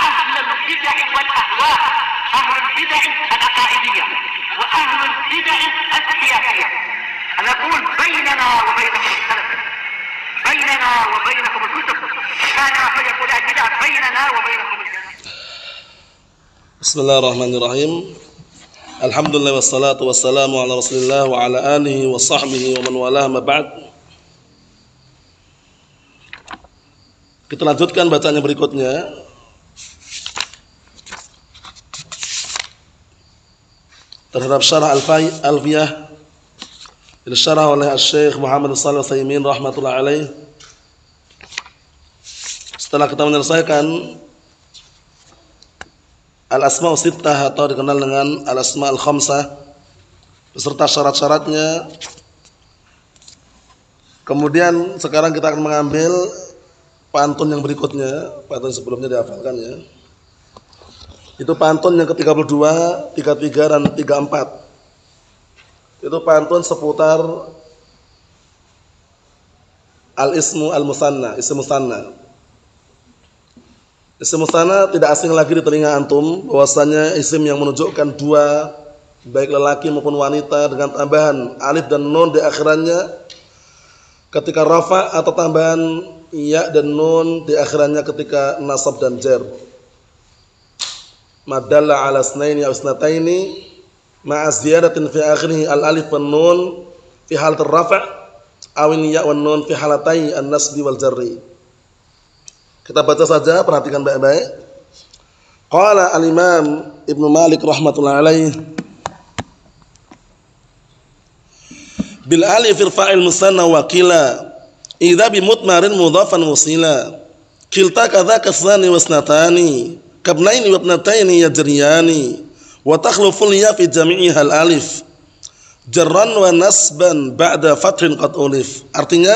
أهل البدع والأهواء، أهل البدع العقائدية وأهل البدع السياسية. أنا أقول بيننا وبينكم السلف، بيننا وبينكم الكتب، كان فيقول البدع بيننا وبينكم السلف. Bismillahirrahmanirrahim. Alhamdulillah wassalatu wassalamu ala Rasulillah wa ala alihi wa sahbihi wa man walah, ma ba'd. Kita lanjutkan bacaan yang berikutnya. Terhadap syarah Alfiyah yang disyarah oleh Syekh Muhammad Shalih Al-Utsaimin rahmatullahi alaih. Setelah kita menyelesaikan Al-Asma'u Sittah atau dikenal dengan Al-Asma'ul Khamsah beserta syarat-syaratnya, kemudian sekarang kita akan mengambil pantun yang berikutnya. Pantun sebelumnya dihafalkan ya. Itu pantun yang ke-32, 33 dan 34. Itu pantun seputar al-ismu al-musanna, isim musanna. Isim musanna tidak asing lagi di telinga antum, bahwasanya isim yang menunjukkan dua, baik lelaki maupun wanita, dengan tambahan alif dan nun di akhirannya ketika rafa, atau tambahan ya dan nun di akhirannya ketika nasab dan jar. Madalla ala snaini aw isnataini ma'a ziyadatin fi akhirih al-alif wan nun fi halat ar-rafa' aw ya wan nun fi halatai an-nasbi wal jarri. Kita baca saja, perhatikan baik-baik. Qala al-Imam Ibnu Malik rahmatullahi alaih, bil alif irfa'il musanna wa qila idza bi mutmarin mudhafan wasila kilta kadza kasani wasnatani kabnaini wa ibnataini yajriyani wa takhluful ya fi jami'iha al-alif jarran wa nasban ba'da fathin qad ulif. Artinya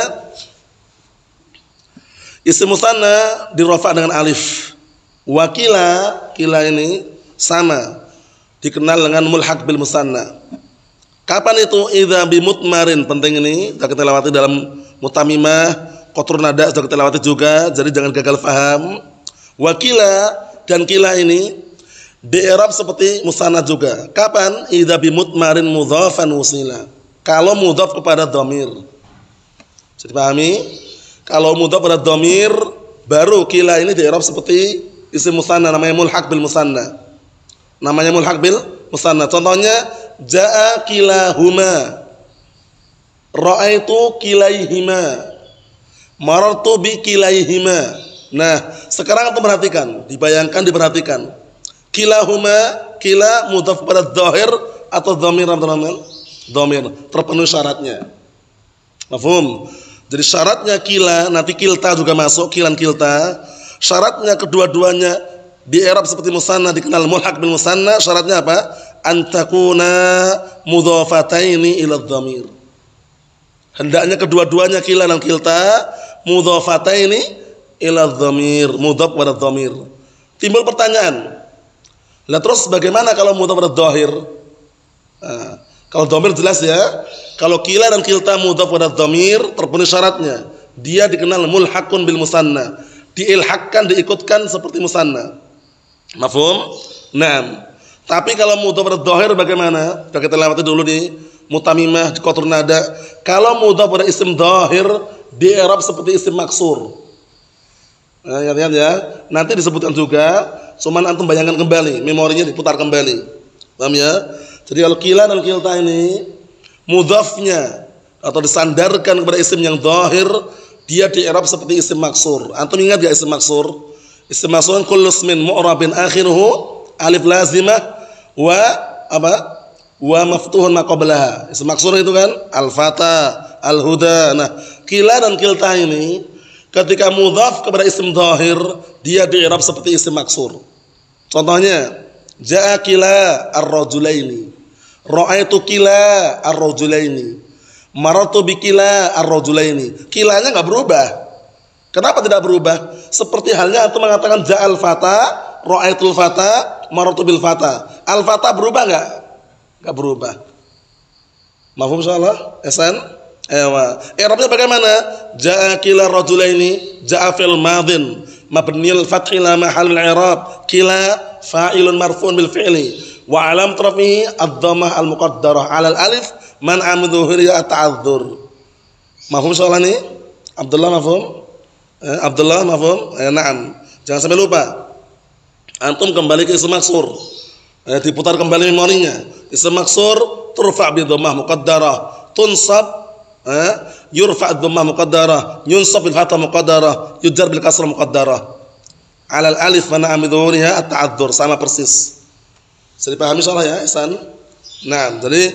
isim musanna dirafa dengan alif. Wakila, kila ini sama dikenal dengan mulhaq bil musanna. Kapan itu? Idza bi mutmarin, penting ini sudah kita lewati dalam mutamimah, qatrun nada sudah kita lewati juga, jadi jangan gagal paham. Wakila dan kila ini di i'rab seperti musanna juga. Kapan? Idza bi mutmarin mudhafan wasila. Kalau mudhaf kepada dhamir. Jadi pahami? Kalau mudhaf pada dhamir, baru kila ini di i'rab seperti isim musanna, namanya mulhaq bil musanna. Namanya mulhaq bil musanna. Contohnya jaa kilahuma, ra'aitu kilaihima, marartu bi kilaihima. Nah, sekarang antum perhatikan, dibayangkan, diperhatikan. Kilahuma, kila mudhaf pada dhahir atau dhamir, dhamir terpenuhi syaratnya. Mafhum? Jadi syaratnya kila, nanti kilta juga masuk, kilan kilta. Syaratnya kedua-duanya di i'rab seperti musanna, dikenal mulhaq bil musanna. Syaratnya apa? Antakuna mudhafataini ila dhamir. Hendaknya kedua-duanya kila dan kilta mudhafataini ila dhamir, mudhaf pada dhamir. Timbul pertanyaan, lah terus bagaimana kalau mudhaf pada dhahir? Nah, kalau dhamir jelas ya. Kalau kila dan kilta mudhaf pada dhamir terpenuhi syaratnya, dia dikenal mulhaqun bil musanna, diilhaqkan, diikutkan seperti musanna. Mafhum? Naam. Tapi kalau mudhaf pada dhahir bagaimana? Sudah kita lewati dulu di mutamimah, di qatrun nada. Kalau mudhaf pada isim dhahir di i'rab seperti isim maksur. Nah, ingat ya, nanti disebutkan juga, cuman antum bayangkan kembali, memorinya diputar kembali. Paham ya? Jadi kalau kila dan kilta ini mudhafnya atau disandarkan kepada isim yang dhahir, dia di i'rab seperti isim maksur. Antum ingat ya isim maksur? Isim maksur kullu ismin mu'rabin akhiruhu alif lazimah wa apa? Wa maftuhun ma qablaha. Isim maksur itu kan al-fata, al-huda. Nah, kila dan kilta ini ketika mudhaf kepada isim dhahir, dia di i'rab seperti isim maksur. Contohnya, jaa kila ar-rajulaini, ra'aitu kila ar-rajulaini, marartu bi kila ar-rajulaini. Kilanya enggak berubah. Kenapa tidak berubah? Seperti halnya antum mengatakan ja'al fata, ra'aitul fata, marartu bil fata. Al-fata berubah enggak? Enggak berubah. Mafhum insyaallah? Ihsan? Ewa. I'rabnya bagaimana? Jaa kila rajulaini, jaa fil madhin. mabniul fathi la mahallul i'rab. Kila fa'ilun marfu'un bil fi'li wa alam rafihi ad-dhammah al-muqaddarah 'ala al-alif man amdhuhriya at-ta'adzur. Mafhum soalan ini? Abdullah mafhum? Abdullah mafhum? Na'am. Jangan sampai lupa. Antum kembali ke isim maksur. Diputar kembali memorinya. Isim maksur turfa' bi dhammah muqaddarah, tunsab yurfa' dhammah muqaddarah, yunsab bil fathah muqaddarah, yujar bil kasrah muqaddarah. 'Ala al-alif man amdhuhriya at-ta'adzur, sama persis. Bisa dipahami soalnya ya, Ihsan? Nah, jadi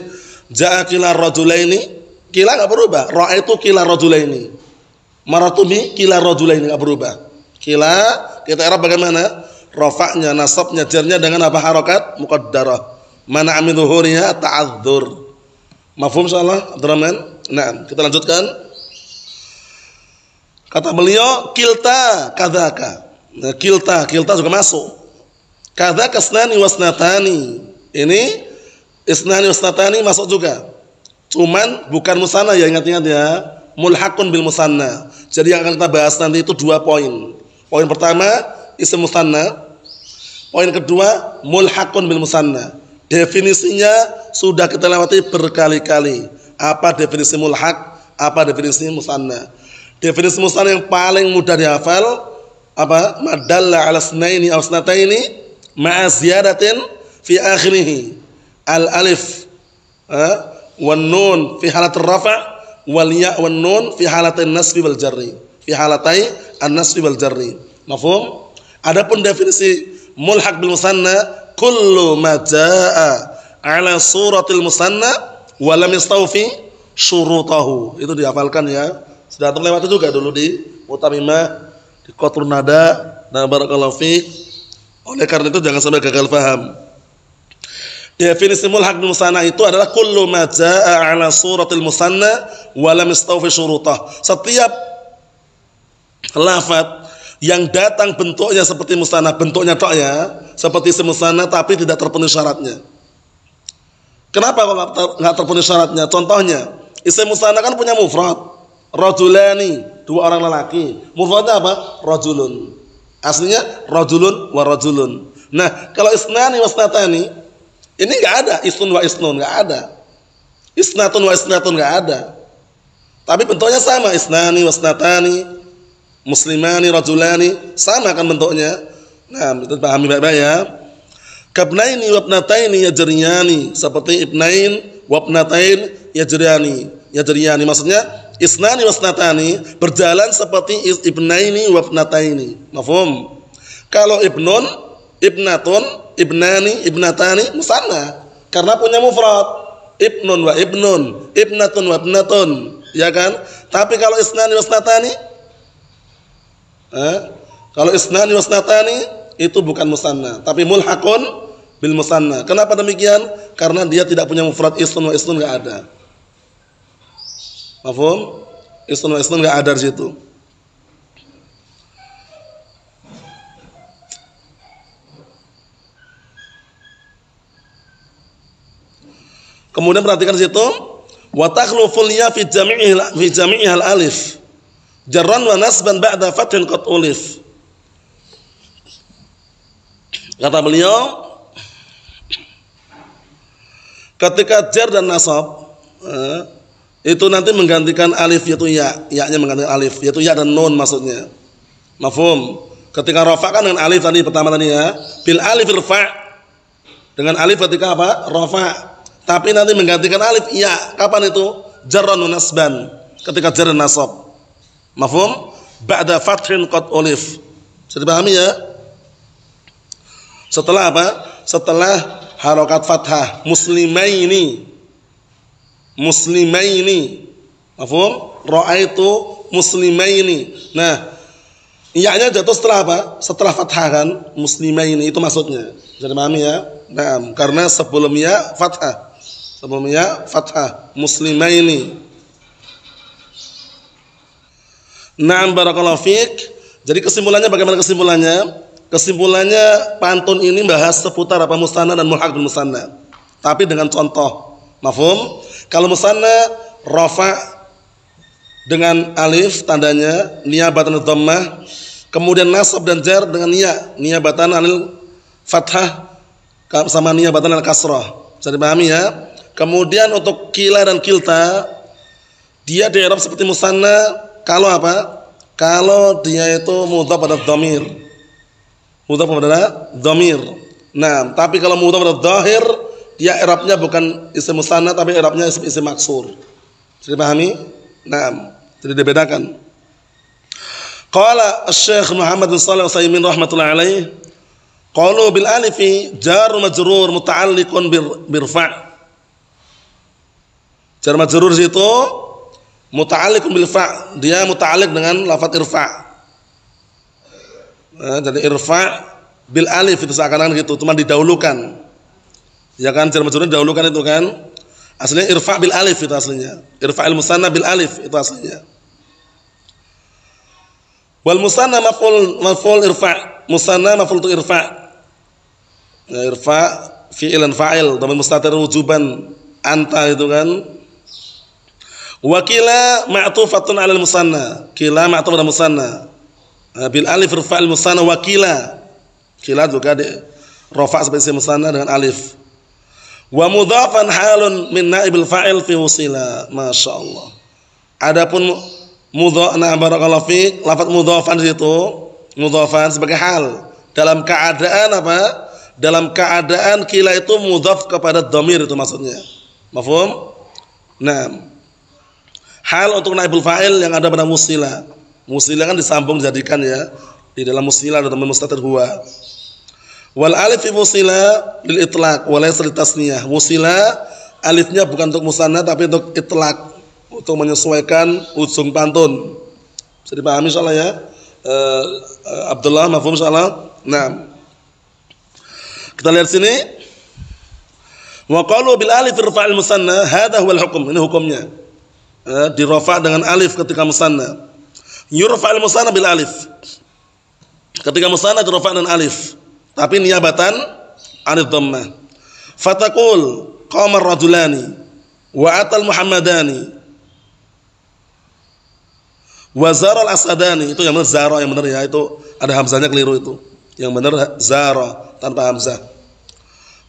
ja'a kila rajulaini, kila enggak berubah. Ra'aitu kila rajulaini. Marartu bi kila rajulaini enggak berubah. Kila kita i'rab bagaimana? Rafa'nya, nasabnya, jarnya dengan apa? Harakat muqaddarah. Mana min dhuhuriha ta'adzur. Mafhum insyaallah, Abdurrahman? Nah, kita lanjutkan. Kata beliau, kilta kadzaka. Nah, kilta juga masuk. Kadzaka isnani wasnatani. Ini isnani wasnatani masuk juga. Cuman bukan musanna ya, ingat-ingat ya. Mulhaqun bil musanna. Jadi yang akan kita bahas nanti itu 2 poin. Poin pertama isim musanna. Poin kedua mulhaqun bil musanna. Definisinya sudah kita lewati berkali-kali. Apa definisi mulhaq? Apa definisi musanna? Definisi musanna yang paling mudah dihafal apa? Madalla 'ala isnaini aw isnataini ma'a ziyadatin fi akhirih. Al alif wan nun fi halat ar-rafa' wal ya wan nun fi halatain nasbi wal jarri. Fi halatai an-nasbi wal jarri. Mafhum? Adapun definisi mulhaq bil musanna kullu ma jaa ala suratil musanna wa lam yastawfi syurutahu. Itu dihafalkan ya. Sudah terlewati juga dulu di Mutamimah, di Qatrun Nada. Nah, barakallahu fiik. Oleh karena itu jangan sampai gagal paham. Definisi mulhaq bil musanna itu adalah kullu ma jaa ala suratil musanna wa lam yastawfi syurutah. Setiap lafaz yang datang bentuknya seperti musanna, bentuknya tok ya, seperti isim musanna tapi tidak terpenuhi syaratnya. Kenapa kok enggak terpenuhi syaratnya? Contohnya, isim musanna kan punya mufrad. Rajulani, 2 orang lelaki. Mufradnya apa? Rajulun. Aslinya rajulun wa rajulun. Nah, kalau isnani wasnatani ini enggak ada, isnun wa isnun enggak ada. Isnatun wa isnatun enggak ada. Tapi bentuknya sama, isnani wasnatani. Muslimani, rajulani, sama kan bentuknya. Nah, itu pahami baik-baik ya. Kabnaini wabnataini yajriyani, seperti ibnain wabnatain yajriyani. Maksudnya isnani wasnatani berjalan seperti ibnaini wabnataini. Mafhum? Kalau ibnun, ibnatun, ibnani, ibnatani musanna karena punya mufrad. Ibnun wa ibnun, ibnatun wa ibnatun, ya kan? Tapi kalau isnani wasnatani, kalau isnani wasnatani itu bukan musanna, tapi mulhaqun bil musanna. Kenapa demikian? Karena dia tidak punya mufrad. Isnun wa isnun enggak ada. Mafhum? Isnun wa isnun enggak ada di situ. Kemudian perhatikan di situ, wa takhluful ya fi jami'ihal alif. Jarran wa nasban ba'da fathin qad ulif. Kata beliau, ketika jar dan nasab itu nanti menggantikan alif yaitu ya, ya-nya menggantikan alif yaitu ya dan nun maksudnya. Mafhum? Ketika rafa kan dengan alif tadi pertama tadi ya, bil alif irfa'. Dengan alif ketika apa? Rafa. Tapi nanti menggantikan alif ya, kapan itu? Jarran wa nasban, ketika jar dan nasab. Mafhum? Ba'da fathin qad ulif. Bisa dipahami ya? Setelah apa? Setelah harakat fathah. Muslimaini. Mafhum? Ra'aitu muslimaini. Nah, iya-nya jatuh setelah apa? Setelah fathah kan? Muslimaini itu maksudnya. Bisa dipahami ya? Nah, karena sebelumnya fathah. Muslimaini. Na'am barakallahu fiik. Jadi kesimpulannya bagaimana kesimpulannya? Kesimpulannya pantun ini bahas seputar apa musanna dan mulhaq bil musanna. Tapi dengan contoh. Mafhum? Kalau musanna rafa dengan alif tandanya niyabatan dhammah Kemudian nasab dan jar dengan niyabatan anil fathah sama niyabatan anil kasrah. Bisa dipahami ya? Kemudian untuk kila dan kilta dia di-i'rab seperti musanna kalau apa? Kalau dia itu mudhaf pada dhamir. Mudhaf pada dhamir. Nah, tapi kalau mudhaf pada dhahir dia i'rabnya bukan isim musanna tapi i'rabnya isim maksur. Bisa dipahami? Nah, jadi dibedakan. Qala Asy-Syaikh Muhammad bin Shalih Al-Utsaimin rahimatullah alaih, qalu bil alifi jar majrur muta'alliqun birfa'. Jar majrur itu muta'alliqun bil fa', dia muta'alliq dengan lafaz irfa'. Nah, jadi irfa' bil alif itu seakan-akan gitu, cuma didahulukan. Ya kan, jar majrur didahulukan itu kan. Aslinya irfa' bil alif itu aslinya. Irfa'il musanna bil alif itu aslinya. Wal musanna maf'ul irfa'. Musanna maf'ul untuk irfa'. Ya, irfa' fi'il dan fa'il, dhamir mustatir wujuban anta itu kan. Wa kila ma'tufatun 'alal musanna. Kila ma'tuf pada musanna. Bil alif irfa'il musanna wa kila. Kila juga di rafa' sebagai musanna dengan alif. Wa mudhafan halun min naibil fa'il fi wusila. Masyaallah. Adapun mudhaf, nah barakallahu fiik, lafaz mudhafan itu, mudhafan sebagai hal dalam keadaan apa? Dalam keadaan kila itu mudhaf kepada dhamir itu maksudnya. Mafhum? Nah, hal untuk naibul fa'il yang ada pada musila. Musila kan disambung dijadikan ya. Di dalam musila ada dhamir mustatir huwa. Wal alif fi musila lil itlaq wa laysa lit tasniyah. Musila alifnya bukan untuk musanna tapi untuk itlaq, untuk menyesuaikan ujung pantun. Bisa dipahami insyaallah ya. Abdullah mafhum insyaallah. Nah, kita lihat sini. Wa qalu bil alif irfa'il musanna, hadha huwal hukm. Ini hukumnya. Dirafa dengan alif ketika musanna. Yurfa'il musanna bil alif. Ketika musanna dirafa dengan alif, tapi niyabatan anid dhammah. Fataqul qamar rajulani wa atal muhammadani wa zara al-asadani. Itu yang benar zara, yang benar ya, itu ada hamzahnya keliru itu. Yang benar zara tanpa hamzah.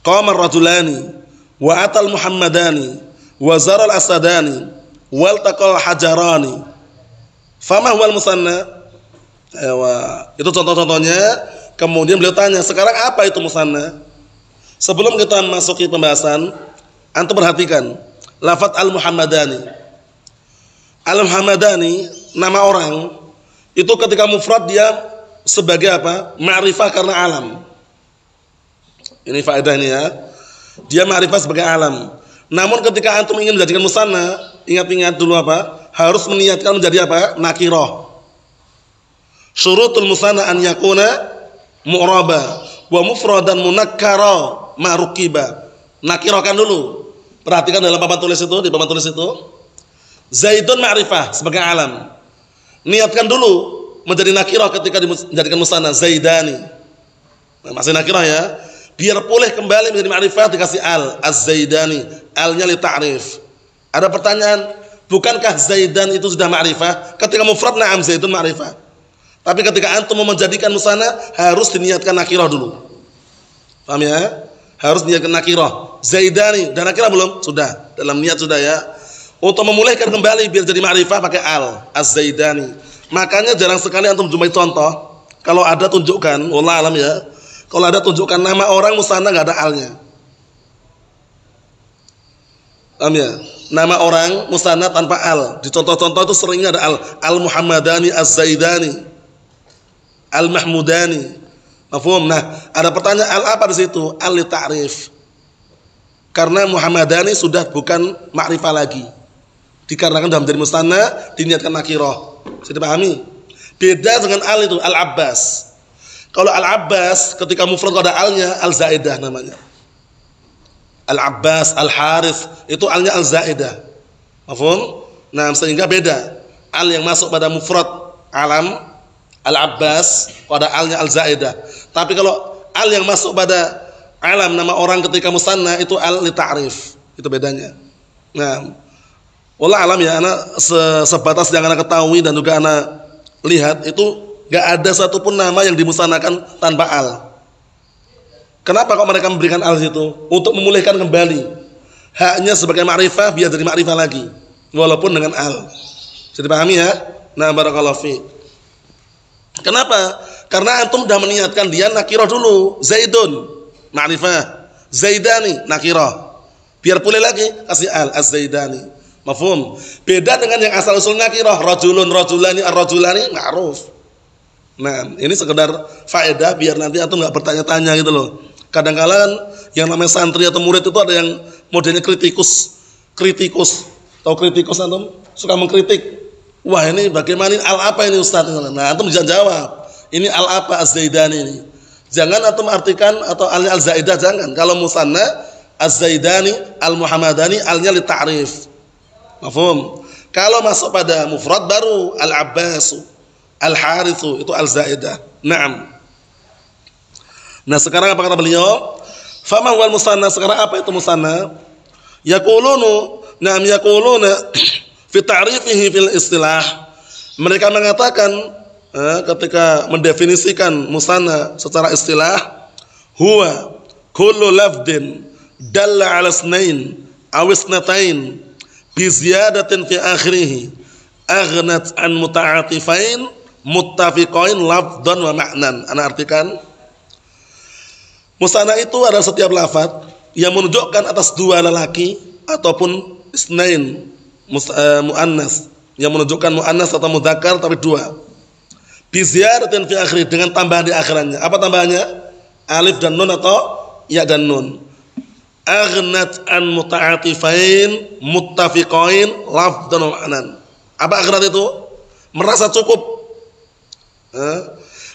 Qamar rajulani wa atal muhammadani wa zara al-asadani wal taqal hajarani. Fama huwal musanna? Itu contoh-contohnya. Kemudian beliau tanya, sekarang apa itu musanna? Sebelum kita masuki pembahasan, antum perhatikan lafaz al-muhammadani. Al-muhammadani nama orang itu ketika mufrad dia sebagai apa? Ma'rifah karena alam. Ini faedah ini ya. Dia ma'rifah sebagai alam. Namun ketika antum ingin menjadikan musanna, ingat-ingat dulu apa? Harus meniatkan menjadi apa? Nakirah. Syurutul musanna an yakuna mu'raba wa mufradan munakkara ma'ruqiba. Nakirahkan dulu. Perhatikan dalam papan tulis itu, di papan tulis itu. Zaidun ma'rifah sebagai alam. Niatkan dulu menjadi nakirah ketika dijadikan musanna, zaidani. Nah, masih nakirah ya. Biar boleh kembali menjadi ma'rifah dikasih al, az-zaidani. Alnya li ta'rif. Ada pertanyaan, bukankah zaidan itu sudah ma'rifah? Ketika mufrad na'am zaidun ma'rifah. Tapi ketika antum mau menjadikan musanna harus diniatkan nakirah dulu. Paham ya? Harus niatkan nakirah. Zaidani dan nakirah belum? Sudah. Dalam niat sudah ya. Untuk memulihkan kembali biar jadi ma'rifah pakai al, az-zaidani. Makanya jarang sekali antum jumpai contoh. Kalau ada tunjukkan, wallah alam ya. Kalau ada tunjukkan nama orang musanna enggak ada alnya. Paham ya? Nama orang musanna tanpa al. Di contoh-contoh itu seringnya ada al. Al-Muhammadani, az-Zaidani, Al-Mahmudani. Mafhum? Nah, ada pertanyaan al apa di situ? Al li ta'rif. Karena Muhammadani sudah bukan ma'rifah lagi. Dikarenakan dalam jadi musanna diniatkan nakirah. Bisa dipahami? Beda dengan al itu, Al-Abbas. Kalau Al-Abbas ketika mufrad ada alnya, al-zaidah namanya. Al-Abbas, Al-Harith itu alnya al-zaidah. Mafhum? Nah, sehingga beda. Al yang masuk pada mufrad alam Al-Abbas pada alnya al-zaidah. Tapi kalau al yang masuk pada alam nama orang ketika musanna itu al li ta'rif. Itu bedanya. Nah, wallah alam ya, ana sebatas yang ana ketahui dan juga ana lihat itu Enggak ada satupun nama yang dimusanakan tanpa al. Kenapa kok mereka memberikan al situ? Untuk memulihkan kembali haknya sebagai ma'rifah biar jadi ma'rifah lagi, walaupun dengan al. Jadi pahami ya? Nah, barakallahu fiik. Kenapa? Karena antum sudah meniatkan dia nakirah dulu, Zaidun ma'rifah, Zaidani nakirah. Biar pulih lagi kasih al, Az-Zaidani. Mafhum? Beda dengan yang asal usul nakirah, rajulun, rajulani, ar-rajulani ma'ruf. Nah, ini sekedar faedah biar nanti antum enggak bertanya-tanya gitu loh. Kadang-kadang yang namanya santri atau murid itu ada yang modelnya kritikus. Tahu kritikus antum? Suka mengkritik. Wah, ini bagaimana, ini al apa ini Ustaz? Nah, antum bisa jawab. Ini al apa Az-Zaidani ini. Jangan antum artikan atau alnya al-Zaidah, jangan. Kalau musanna Az-Zaidani, al-Muhammadani, alnya li ta'rif. Mafhum? Kalau masuk pada mufrad baru al-Abbasu, al-Haritsu, itu al-Zaidah. Naam. Nah, sekarang apa kata beliau? Fama wal musanna, sekarang apa itu musanna? Yaquluna fi ta'rifihi fil istilah. Mereka mengatakan ketika mendefinisikan musanna secara istilah, huwa kullu lafdin dalla 'ala isnain aw isnatain bi ziyadatin fi akhirih aghnat an muta'atifain muttafiqain lafdhan wa ma'nan. Ana artikan, musanna itu adalah setiap lafaz yang menunjukkan atas dua lelaki ataupun isnain muannas, yang menunjukkan muannas atau mudzakkar tapi dua. Bi ziyadatin fi akhirih, dengan tambahan di akhirannya. Apa tambahannya? Alif dan nun atau ya dan nun. Aghnat an muta'atifain muttafiqain lafdhan wa ma'nan. Apa aghnat itu? Merasa cukup.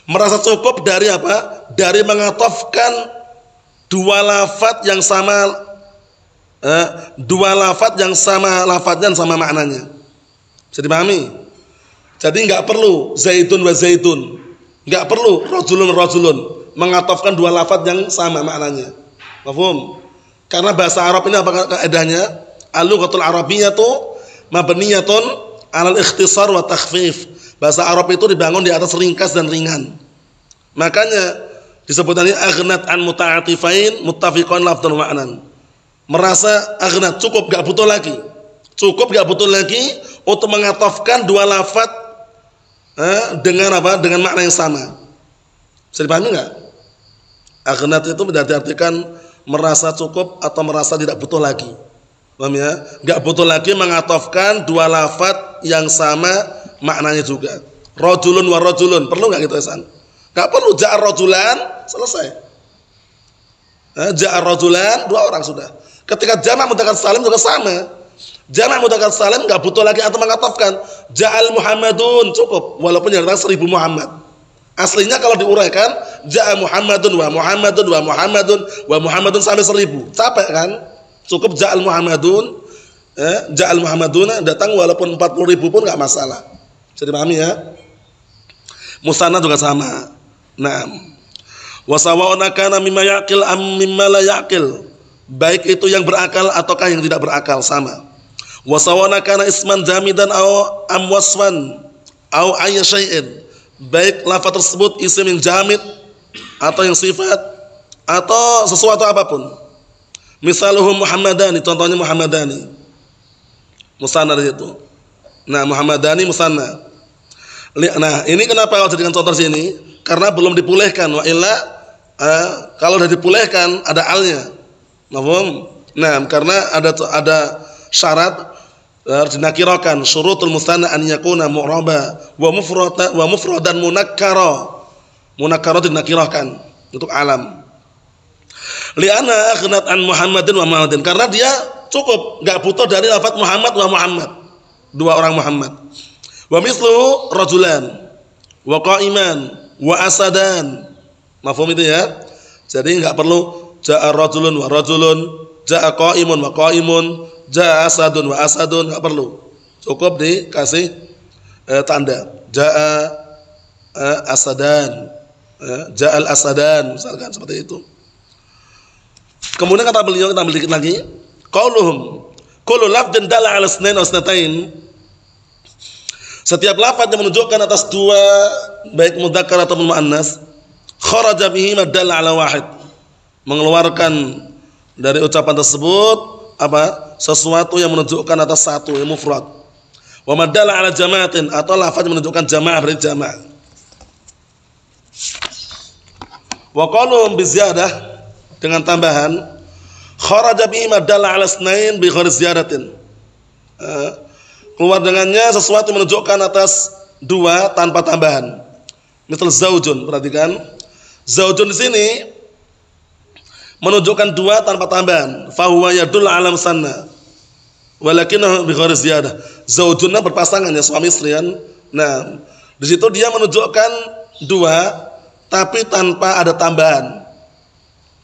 Merasa cukup dari apa? Dari mengatofkan dua lafaz yang sama, lafaznya sama maknanya. Bisa dipahami? Jadi enggak perlu zaitun wa zaitun, enggak perlu rajulun rajulun, mengatofkan dua lafaz yang sama maknanya. Paham? Karena bahasa Arab ini apa kaidahnya? Al-lughatul arabiyyatu mabniyatun 'alal ikhtisar wa takhfif. Bahasa Arab itu dibangun di atas ringkas dan ringan. Makanya disebutnya aghnat an muta'atifain muttafiqan lafdhan wa ma'nan. Merasa aghnat, cukup, enggak butuh lagi. Cukup, enggak butuh lagi untuk mengatofkan dua lafaz dengan apa? Dengan makna yang sama. Bisa dipahami enggak? Aghnat itu diartikan merasa cukup atau merasa tidak butuh lagi. Paham ya? Enggak butuh lagi mengatofkan dua lafaz yang sama maknanya juga. Rajulun wa rajulun, perlu enggak gitu Hasan? Enggak perlu. Ja'ar rajulan, selesai. Ja'ar rajulan, dua orang sudah. Ketika jamak mudzakkar salim juga sama. Jamak mudzakkar salim enggak butuh lagi atau mengatofkan ja'al Muhammadun, cukup walaupun yang datang 1000 Muhammad. Aslinya kalau diuraikan ja'a Muhammadun wa Muhammadun wa Muhammadun wa Muhammadun sampai 1000. Capek kan? Cukup ja'al Muhammadun, ja'al Muhammaduna datang walaupun 40.000 pun enggak masalah. Bisa dipahami ya? Musanna juga sama. Nah, wa sawa'un kana mimma yaqil am mimma la yaqil. Baik itu yang berakal ataukah yang tidak berakal, sama. Wa sawa'un kana isman jamidan aw am wasfan aw ayy syai'in. Baik lafaz tersebut isim yang jamid atau yang sifat atau sesuatu apapun. Misaluhum Muhammadani, contohnya Muhammadani. Musanna itu. Nah, Muhammadani musanna. Nah, ini kenapa kalau jadikan contoh sini? Karena belum dipulihkan. Wa illa kalau sudah dipulihkan ada alnya. Mafhum? Nah, karena ada syarat harus dinakirakan, syurutul musanna an yakuna mu'raba wa mufradan munakkara. Munakkara dinakirakan untuk alam. Li'anna aghnat an Muhammadin wa Muhammadin, karena dia cukup, enggak butuh dari lafaz Muhammad wa Muhammad. Dua orang Muhammad. Wa misluhu rajulan wa qa'iman wa asadan. Mafhum itu ya? Jadi enggak perlu ja'a rajulun wa rajulun, ja'a qa'imun wa qa'imun, ja'a asadun wa asadun, enggak perlu. Cukup dikasih tanda. Ja'a asadan, ja'al asadan, misalkan seperti itu. Kemudian kata beliau, kita ambil dikit lagi. Qauluhum kullu lafdin dalla 'ala isnain aw isnatain. Setiap lafaz yang menunjukkan atas dua, baik mudzakkar ataupun muannas, kharaja bihi madalla ala wahid, mengeluarkan dari ucapan tersebut apa? Sesuatu yang menunjukkan atas satu, yang mufrad. Wa madalla ala jama'atin, atau lafaz yang menunjukkan jamaah, berarti jamaah. Wa qalu bi ziyadah, dengan tambahan, kharaja bihi madalla ala isnain bi ghairi ziyadatin. Keluar dengannya sesuatu menunjukkan atas dua tanpa tambahan. Misal zaujun, perhatikan. Zaujun di sini menunjukkan dua tanpa tambahan. Fahuwa yadul ala musanna. Walakinahu bi ghairi ziyadah. Zaujunnya berpasangan, ya, suami istri kan. Nah, di situ dia menunjukkan dua tapi tanpa ada tambahan.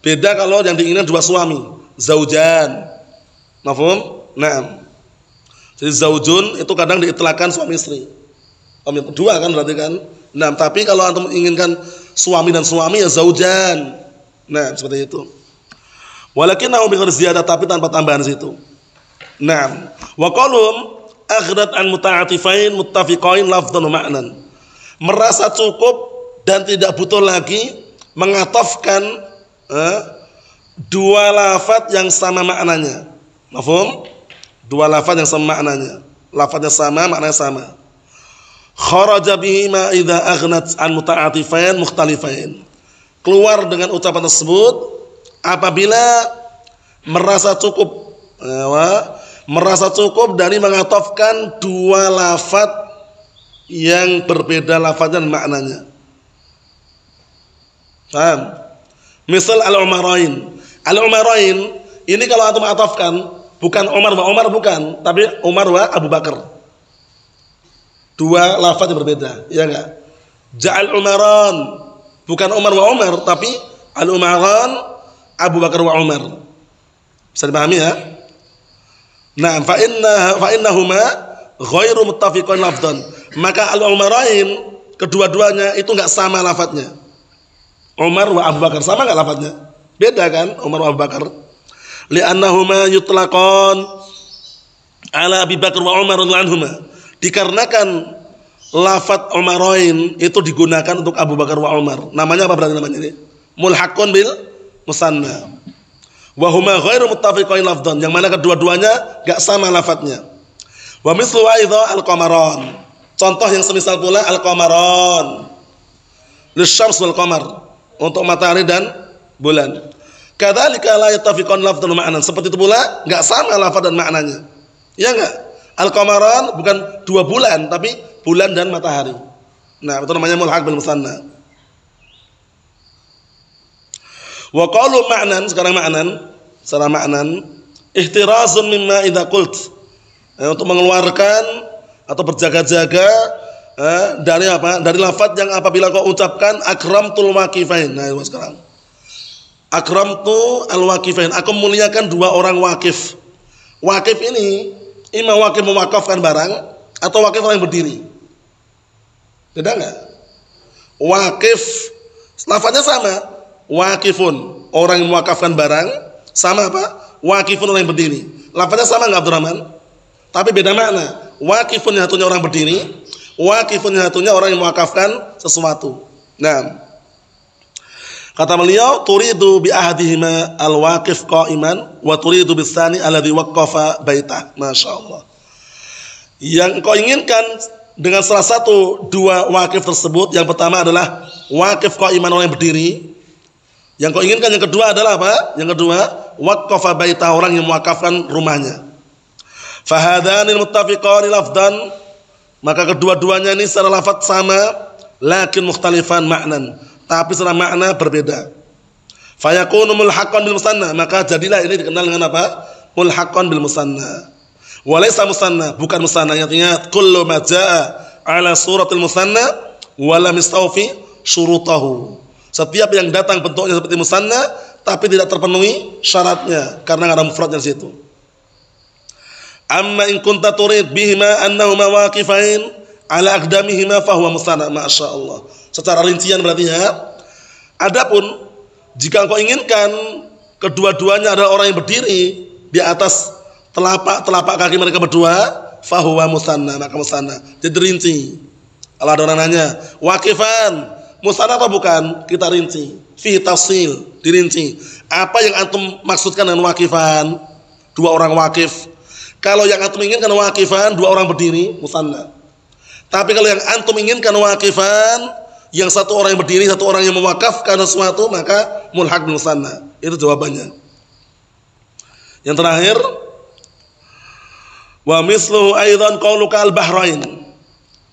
Beda kalau yang diinginkan dua suami, zaujan. Mafhum? Nah. Jadi zaujun itu kadang diitlaqkan suami istri. Dua kan berarti kan? Nah, tapi kalau antum inginkan suami dan suami, ya zaujan. Nah, seperti itu. Walakinahu bi ghairi ziyadah, tapi tanpa tambahan situ. Nah, wa qalum aghrat an muta'atifain muttafiqain lafdhan wa ma'nan. Merasa cukup dan tidak butuh lagi mengatafkan dua lafaz yang sama maknanya. Mafhum? Dua lafaz yang sama maknanya. Lafaznya sama, maknanya sama. Kharaja bihi ma idza aghnat an muta'atifain mukhtalifain. Keluar dengan ucapan tersebut apabila merasa cukup, merasa cukup dari mengatafkan dua lafaz yang berbeda lafaznya dan maknanya. Paham? Misal al-umarain. Al-umarain ini kalau antum atafkan bukan Umar wa Umar, bukan, tapi Umar wa Abu Bakar. Dua lafaz yang berbeda, ya enggak? Ja'al Umaran, bukan Umar wa Umar, tapi al-Umaran Abu Bakar wa Umar. Bisa dipahami ya? Nah, fa innahuma ghairu muttafiqan lafdhan. Maka al-Umarain kedua-duanya itu enggak sama lafadznya. Umar wa Abu Bakar sama enggak lafadznya? Beda kan? Umar wa Abu Bakar. Li'annahuma yutlaqan ala Abi Bakar wa Umar radhiyallahu anhuma. Dikarenakan lafaz Umarain itu digunakan untuk Abu Bakar wa Umar. Namanya apa berarti namanya ini? Mulhaqun bil musanna. Wa huma ghairu muttafiqain lafdhan, yang mana kedua-duanya enggak sama lafadznya. Wa mislu aidha al-qamaran. Contoh yang semisal pula al-qamaran. Lisyams wal qamar, untuk matahari dan bulan. Kadzalika la yattafiqan lafdhan wa ma'nan. Seperti itu pula enggak sama lafaz dan maknanya. Ya enggak? Al-qamaran bukan dua bulan, tapi bulan dan matahari. Nah, itu namanya mulhaq bil musanna. Wa qalu ma'nan, sekarang ma'nan, secara ma'nan, ihtirazun mimma idza qult. Untuk mengeluarkan atau berjaga-jaga dari apa? Dari lafaz yang apabila kau ucapkan akramtul waqifain. Nah, itu sekarang. Akramtu al-waqifain, aku muliakan dua orang wakif. Wakif ini imam wakif mewakafkan barang atau wakif orang yang berdiri. Beda enggak? Wakif lafaznya sama, wakifun orang yang mewakafkan barang, sama apa? Wakifun orang yang berdiri. Lafaznya sama enggak Abdurrahman? Tapi beda makna. Wakifun yang satunya orang berdiri, wakifun yang satunya orang yang mewakafkan sesuatu. Nah, kata beliau, turidu bi ahadihima al-waqif qa'iman wa turidu bis-tsani alladhi waqqafa baitah. Masyaallah. Yang kau inginkan dengan salah satu dua waqif tersebut, yang pertama adalah waqif qa'iman orang yang berdiri. Yang kau inginkan yang kedua adalah apa? Yang kedua, waqqafa baitah orang yang mewakafkan rumahnya. Fa hadanil muttafiqan lafdhan, maka kedua-duanya ini secara lafaz sama, lakin mukhtalifan ma'nan, tapi secara makna berbeda. Fayakunu mulhaqan bil musanna, maka jadilah ini dikenal dengan apa? Mulhaqan bil musanna. Walaysa musanna, bukan musanna, artinya kullu ma jaa ala suratil musanna wa lam yastawfi syurutahu. Setiap yang datang bentuknya seperti musanna tapi tidak terpenuhi syaratnya karena enggak ada mufradnya di situ. Amma in kunta turid bihima annahuma waqifain ala aqdamihima fa huwa musanna. Masyaallah. Secara rincian berarti ya. Adapun jika engkau inginkan kedua-duanya adalah orang yang berdiri di atas telapak kaki mereka berdua, fahuwa musanna, maka musanna. Jadi rinci. Kalau ada orang nanya, waqifan musanna atau bukan? Kita rinci. Fi tafsil, dirinci. Apa yang antum maksudkan dengan waqifan? Dua orang waqif. Kalau yang antum inginkan waqifan, dua orang berdiri, musanna. Tapi kalau yang antum inginkan waqifan, yang satu orang yang berdiri, satu orang yang mewakafkan sesuatu, maka mulhaq bil musanna. Itu jawabannya. Yang terakhir, wa misluhu aidan qauluka al-bahrain.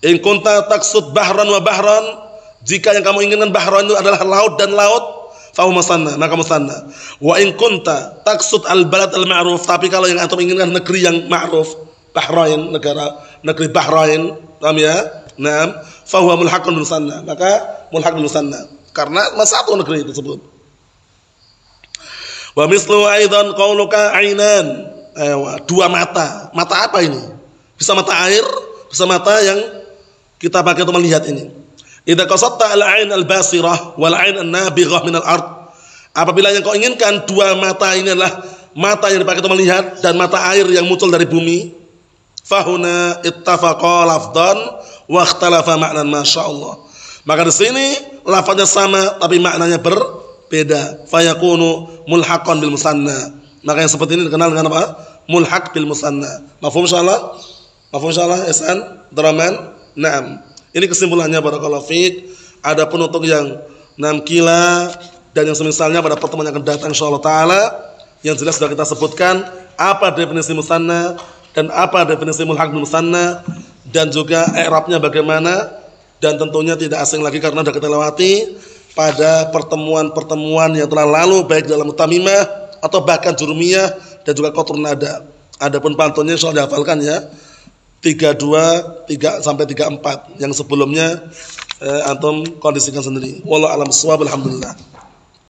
In kunta taqsud bahran wa bahran, jika yang kamu inginkan bahran itu adalah laut dan laut, fa musanna, maka musanna. Wa in kunta taqsud al-balad al-ma'ruf, tapi kalau yang antum inginkan negeri yang ma'ruf, Bahrain, negeri Bahrain, paham ya? Naam, fa huwa mulhaqun bil musanna, maka mulhaq bil musanna karena satu negeri tersebut. Wa mislu aidan qauluka ainan, dua mata. Mata apa ini? Bisa mata air, bisa mata yang kita pakai untuk melihat ini. Idza qasatta al-ain al-basirah wal ain an-nabighah min al-ard. Apabila yang kau inginkan dua mata ini adalah mata yang dipakai untuk melihat dan mata air yang muncul dari bumi, fahuna ittafaqa lafdhan wa ikhtalafa ma'nan masyaallah. Maka di sini lafaznya sama tapi maknanya berbeda. Fayakunu mulhaqan bil musanna. Maka yang seperti ini dikenal dengan apa? Mulhaq bil musanna. Mafhum insyaallah? Mafhum insyaallah Ihsan? Daraman? Naam. Ini kesimpulannya barakallahu fiik. Adapun untuk yang 6 kila dan yang semisalnya pada pertemuan yang akan datang insyaallah taala, yang jelas sudah kita sebutkan apa definisi musanna dan apa definisi mulhaq bil musanna dan juga i'rabnya bagaimana, dan tentunya tidak asing lagi karena sudah kita lewati pada pertemuan-pertemuan yang telah lalu baik dalam mutamimah atau bahkan jurumiyah dan juga qatrun nada. Adapun pantunnya insyaallah dihafalkan ya. 32 3 sampai 34 yang sebelumnya antum kondisikan sendiri. Wallahu a'lam bishawab. Alhamdulillah.